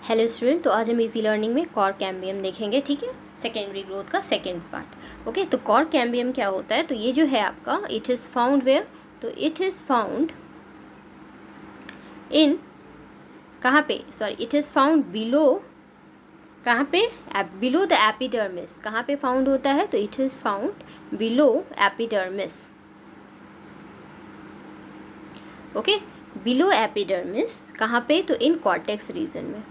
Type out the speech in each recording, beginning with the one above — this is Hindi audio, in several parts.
हेलो स्टूडेंट, तो आज हम इजी लर्निंग में कॉर कैम्बियम देखेंगे। ठीक है, सेकेंडरी ग्रोथ का सेकेंड पार्ट। ओके, तो कॉर कैम्बियम क्या होता है? तो ये जो है आपका इट इज़ फाउंड वेयर, तो इट इज़ फाउंड इन कहाँ पे, sorry it is found below, कहाँ पे? Below the epidermis. कहाँ पे फाउंड होता है? तो it is found below epidermis. Okay, below epidermis कहाँ पे? तो इन कॉर्टेक्स रीजन में।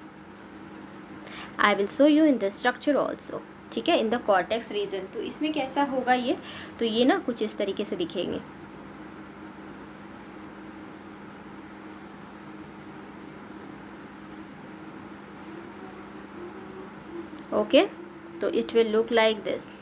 I will show you in the structure also. ठीक है, इन द कॉर्टेक्स रीजन। तो इसमें कैसा होगा ये? तो ये ना कुछ इस तरीके से दिखेंगे। ओके, तो it will look like this.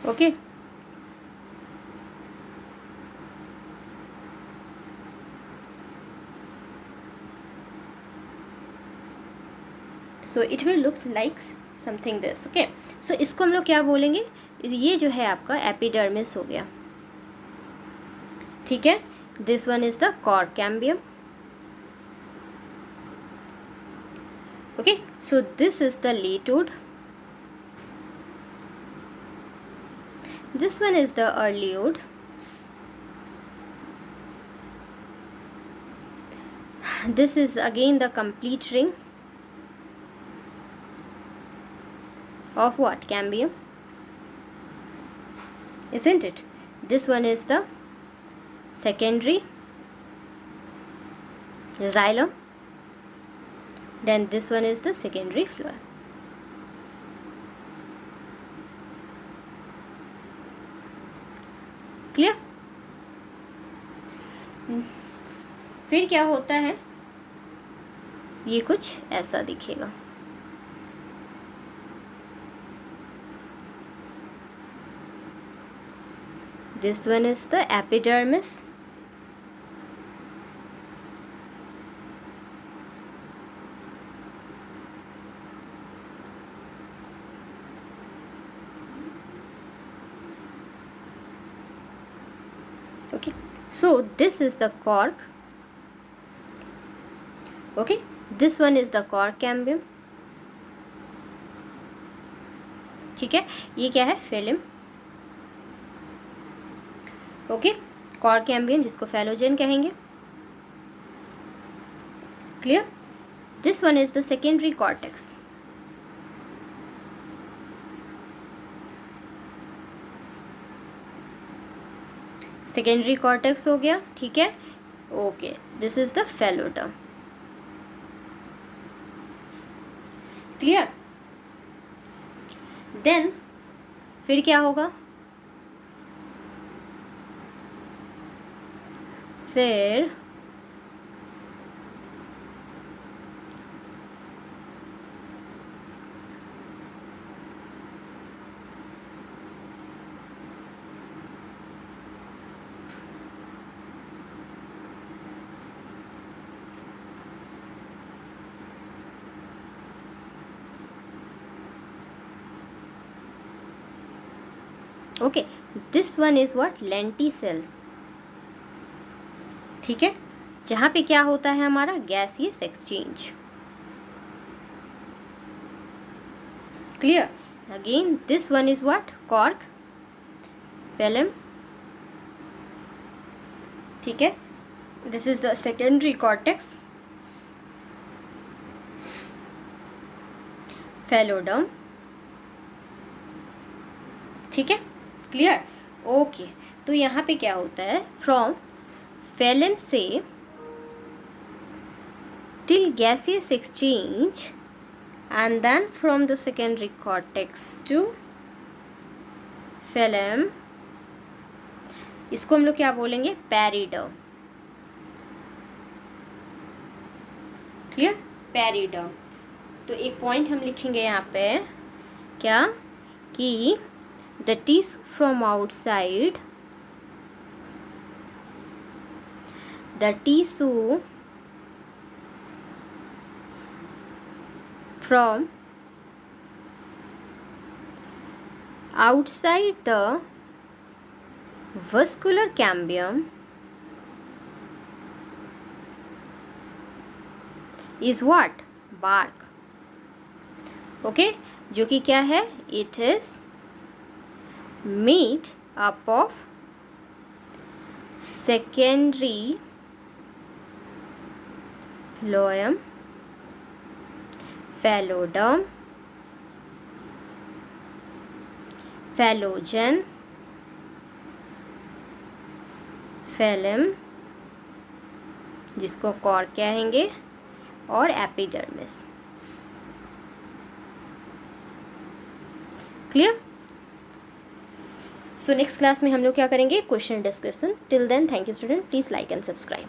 Okay, so it will look like something this. Okay, so इसको हम लोग क्या बोलेंगे? ये जो है आपका एपिडर्मिस हो गया। ठीक है, this one is the cork cambium. Okay, so this is the लेटोड, this one is the earliode, this is again the complete ring of what? Cambium, isn't it? This one is the secondary xylem, then this one is the secondary phloem. Clear? फिर क्या होता है? ये कुछ ऐसा दिखेगा। This one is the epidermis, okay, so this is the cork. Okay, this one is the cork cambium. ठीक है, ये क्या है? फिल्म। ओके, कॉर्क कैम्बियम जिसको फेलोजेन कहेंगे। Clear? This one is the secondary cortex. Secondary cortex हो गया। ठीक है, okay, this is the phelloderm. Clear? Then फिर क्या होगा? फिर okay, this one is what? Lenticels. ठीक है, जहाँ पे क्या होता है हमारा? Gaseous exchange. Clear? Again this one is what? Cork, phellem. ठीक है, this is the secondary cortex, phelloderm. ठीक है, क्लियर? ओके, तो यहाँ पे क्या होता है? फ्रॉम फेलम से till gaseous exchange and then from the secondary cortex to phloem, इसको हम लोग क्या बोलेंगे? पेरिडर्म। Clear, periderm. तो एक पॉइंट हम लिखेंगे यहाँ पे क्या, कि the tissue from outside, the tissue from outside the vascular cambium is what, bark। Okay, जो कि क्या है, it is made up of secondary phloem, phloem, phloem, phloem, जिसको कॉर्क कहेंगे, और epidermis. Clear. So next class में हम लोग क्या करेंगे, question discussion. Till then thank you student, please like and subscribe.